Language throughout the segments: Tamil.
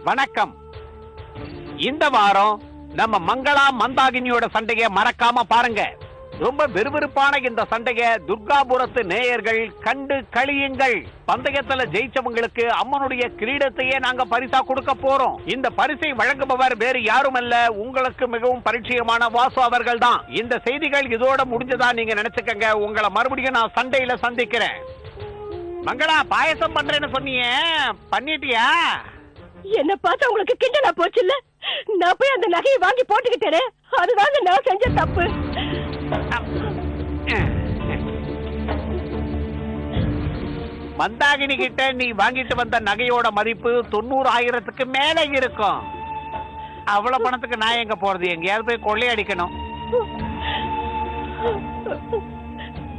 வணக்கம். இந்த வாரம் நம்ம மங்களா மந்தாகினியோட சண்டையை மறக்காம பாருங்க. ரொம்ப விறுவிறுப்பான இந்த சண்டையை துர்காபுரத்து நேயர்கள் கண்டு களியுங்கள். பந்தயத்துல ஜெயிச்சவங்களுக்கு அம்மனுடைய கிரீடத்தையே நாங்க பரிசா கொடுக்க போறோம். இந்த பரிசை வழங்குபவர் வேறு யாரும் அல்ல, உங்களுக்கு மிகவும் பரிச்சயமான வாசு அவர்கள் தான். இந்த செய்திகள் இதோட முடிஞ்சதா நீங்க நினைச்சுக்கங்க. உங்களை மறுபடியும் நான் சண்டையில சந்திக்கிறேன். மங்களா, பாயசம் பண்றேன்னு சொன்னீங்க, பண்ணிட்டியா? என்ன பார்த்தா உங்களுக்கு கிண்டலா போச்சு இல்ல? நான் போய் அந்த நகையை வாங்கி போட்டுக்கிட்டேனே, அதுதாங்க நான் செஞ்ச தப்பு. மந்தாகினி கிட்ட நீ வாங்கிட்டு வந்த நகையோட மதிப்பு 90,000க்கு மேல இருக்கும். அவ்வளவு பணத்துக்கு நான் எங்க போறது? எங்கேயாவது போய் கொள்ளையடிக்கணும்.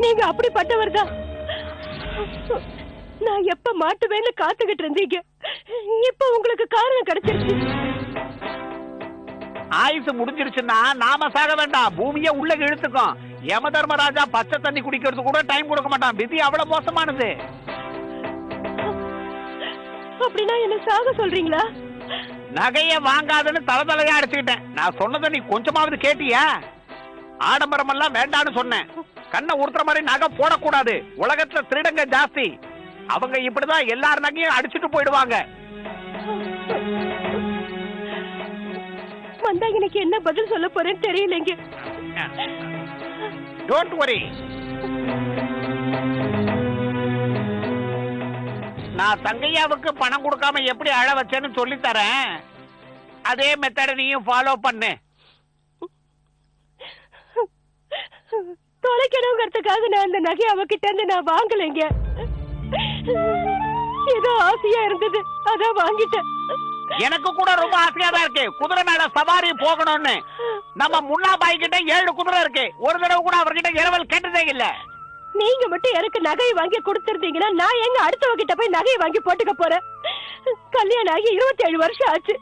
நீங்க அப்படிப்பட்டவர் தான். நான் எப்ப மாட்டுவேன்னு காத்துக்கிட்டு இருந்தீங்க, இப்ப உங்களுக்கு காரணம் கிடைச்சிருச்சு. ஆயுசு முடிஞ்சிருச்சுன்னா நாம சாக வேண்டாம், பூமியை உள்ள இழுத்துக்கும். யம தர்மராஜா பச்சை தண்ணி குடிக்கிறது கூட டைம் கொடுக்க மாட்டான். விதி அவ்வளவு மோசமானது. அப்படின்னா என்ன சாக சொல்றீங்களா? நகைய வாங்காதன்னு தலதலையா அடிச்சுக்கிட்டேன். நான் சொன்னதை நீ கொஞ்சமாவது கேட்டியா? ஆடம்பரம் எல்லாம் வேண்டான்னு சொன்னேன். கண்ணை உறுத்துற மாதிரி நகை போடக்கூடாது. உலகத்துல திருடங்க ஜாஸ்தி. அவங்க இப்படிதான் எல்லார் நகையும் அடிச்சுட்டு போயிடுவாங்க. மந்தாகினிக்கு என்ன பதில் சொல்ல போறேன்னு தெரியலங்க. Don't worry. நான் தங்கையாவுக்கு பணம் கொடுக்காம எப்படி அழ வச்சேன்னு சொல்லி தரேன். அதே மெத்தட நீயும் ஃபாலோ பண்ணு. தொலைக்கணுங்கிறதுக்காக நான் அந்த நகையை அவகிட்ட இருந்து நான் வாங்கலைங்க. ஏதோ ஆசையா இருந்தது, அதான் வாங்கிட்டேன். எனக்கு கூட ரொம்ப ஆசையா தான் இருக்கு குதிரை மேல சவாரி போகணும்னு. நம்ம முன்னா பாய் கிட்ட 7 குதிரை இருக்கு. ஒரு தடவை கூட அவர்கிட்ட இரவல் கேட்டதே இல்ல. நீங்க மட்டும் எனக்கு நகையை வாங்கி கொடுத்திருந்தீங்கன்னா நான் எங்க அடுத்தவங்கிட்ட போய் நகையை வாங்கி போட்டுக்க போறேன். கல்யாணம் ஆகி 27 வருஷம் ஆச்சு.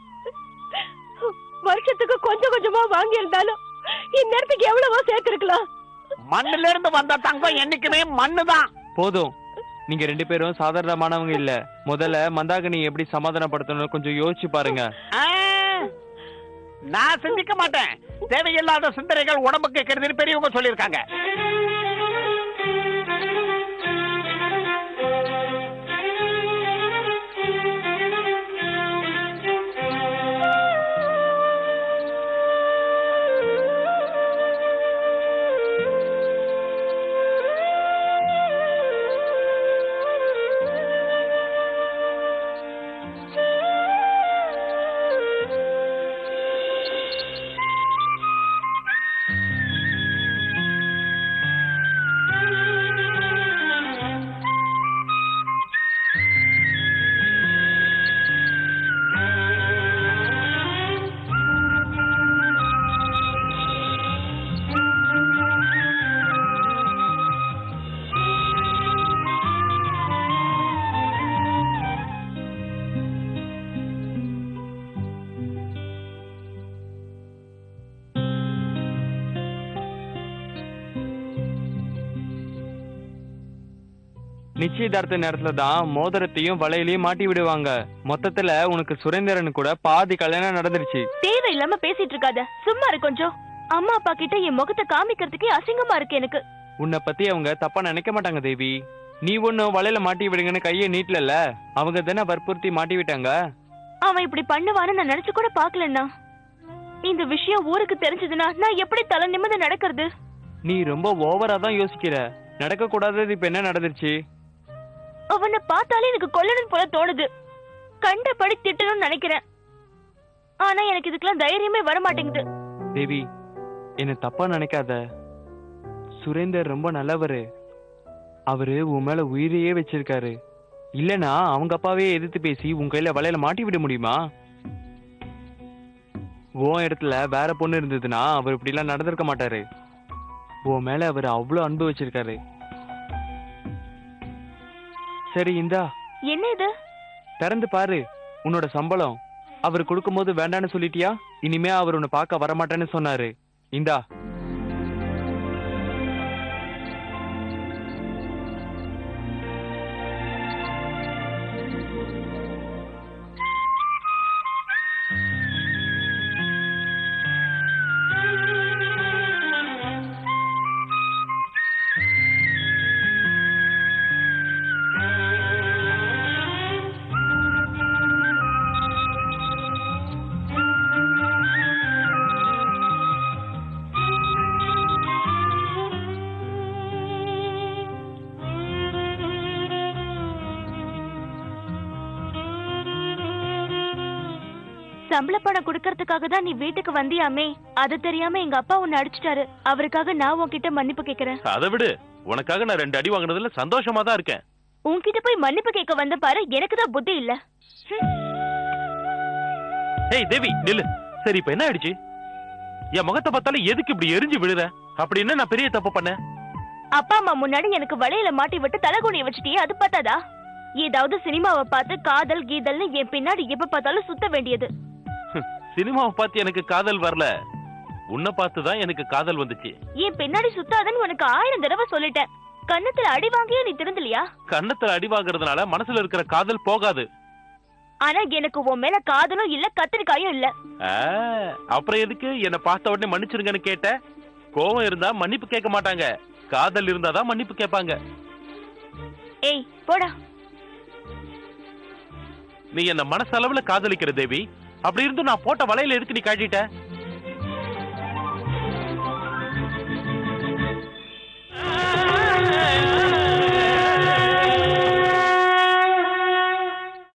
வருஷத்துக்கு கொஞ்சம் கொஞ்சமா வாங்கி இருந்தாலும் இந்நேரத்துக்கு எவ்வளவோ சேர்த்திருக்கலாம். மண்ணுல இருந்து வந்த தங்கம் என்னைக்குமே மண்ணுதான். போதும், நீங்க 2 பேரும் சாதாரணமானவங்க இல்ல. முதல்ல மந்தாகினி எப்படி சமாதானப்படுத்தணும் கொஞ்சம் யோசிச்சு பாருங்க. நான் சிந்திக்க மாட்டேன். தேவையில்லாத சிந்தனைகள் உடம்புக்கு கெடுதல் பெரியவங்க சொல்லியிருக்காங்க. நிச்சயதார்த்த நேரத்துல தான் மோதிரத்தையும் வளையலையும் மாட்டி விடுவாங்க. மொத்தத்துல உனக்கு சுரேந்திரன் கூட பாதி கல்யாணம் நடந்துருச்சு. தேவையில்லாம பேசிட்டு இருக்காத, சும்மா இரு கொஞ்சம். அம்மா அப்பா கிட்ட என் முகத்தை காமிக்கிறதுக்கே அசிங்கமா இருக்கு எனக்கு. உன்னை பத்தி அவங்க தப்பா நினைக்க மாட்டாங்க தேவி. நீ ஒன்னும் வளையல மாட்டி விடுங்கன்னு கையை நீட்டல, அவங்க தானே வற்புறுத்தி மாட்டி விட்டாங்க. அவன் இப்படி பண்ணுவான்னு நான் நினைச்சு கூட பாக்கலன்னா. இந்த விஷயம் ஊருக்கு தெரிஞ்சதுன்னா நான் எப்படி தலை நிமிர்ந்து நடக்கிறது? நீ ரொம்ப ஓவரா தான் யோசிக்கிற. நடக்க கூடாதது இப்ப என்ன நடந்துருச்சு? அவனை பார்த்தாலே எனக்கு கொல்லணும் போல தோணுது. கண்டபடி திட்டணும்னு நினைக்கிறேன். ஆனா எனக்கு இதுக்கெல்லாம் தைரியமே வர மாட்டேங்குது. தேவி, என்ன தப்பா நினைக்காத. சுரேந்தர் ரொம்ப நல்லவரு. அவரு உன் மேல உயிரையே வச்சிருக்காரு. இல்லனா அவங்க அப்பாவே எதிர்த்து பேசி உன் கையில வலையில மாட்டி விட முடியுமா? உன் இடத்துல வேற பொண்ணு இருந்ததுன்னா அவர் இப்படி எல்லாம் நடந்திருக்க மாட்டாரு. உன் மேல அவர் அவ்வளவு அன்பு வச்சிருக்காரு. சரி, இந்தா. என்ன இது? திறந்து பாரு. உன்னோட சம்பளம். அவர் கொடுக்கும்போது வேண்டான்னு சொல்லிட்டியா? இனிமே அவர் உன்னை பார்க்க வரமாட்டேன்னு சொன்னாரு. இந்தா. சம்பள பணம் குடுக்கறதுக்காக தான் நீ வீட்டுக்கு வந்தியாமே, அது தெரியாம எங்க அப்பா உன்னை அடிச்சிட்டாரு. அவருக்காக நான் உன்கிட்ட மன்னிப்பு கேக்குறேன். அதை விடு, உனக்காக நான் 2 அடி வாங்குனதுல சந்தோஷமா தான் இருக்கேன். உன்கிட்ட போய் மன்னிப்பு கேட்க வந்த பாரு, எனக்கு தான் புத்தி இல்ல. ஏய் தேவி நில்லு. சரி இப்ப என்ன ஆயிடுச்சு? என் முகத்தை பார்த்தாலும் எதுக்கு இப்படி எரிஞ்சு விழுற? அப்படி என்ன நான் பெரிய தப்பு பண்ணேன்? அப்பா அம்மா முன்னாடி எனக்கு வலையில மாட்டி விட்டு தலைகுனிய வச்சுட்டியே, அது பார்த்தாதா? ஏதாவது சினிமாவை பார்த்து காதல் கீதல்னு என் பின்னாடி எப்ப பார்த்தாலும் சுத்த வேண்டியது. சினிமாவை பார்த்து எனக்கு காதல் வரல, உன்னை பார்த்துதான் எனக்கு காதல் வந்துச்சு. என் பின்னாடி சுத்தாதன்னு உனக்கு 1000 தடவை சொல்லிட்டேன். கன்னத்துல அடி வாங்கியே நீ திருந்தலையா? கன்னத்துல அடி வாங்குறதுனால மனசுல இருக்கிற காதல் போகாது. ஆனா எனக்கு உன் மேல காதலும் இல்ல, கத்திரிக்காயும் இல்ல. அப்புறம் எதுக்கு என்ன பார்த்த உடனே மன்னிச்சிருங்கன்னு கேட்ட? கோவம் இருந்தா மன்னிப்பு கேட்க மாட்டாங்க, காதல் இருந்தாதான் மன்னிப்பு கேட்பாங்க. ஏய் போடா. நீ என்ன மனசளவுல காதலிக்கிற தேவி, அப்படி இருந்து நான் போட்ட வலையில எதுக்கு நீ காட்டிட்ட?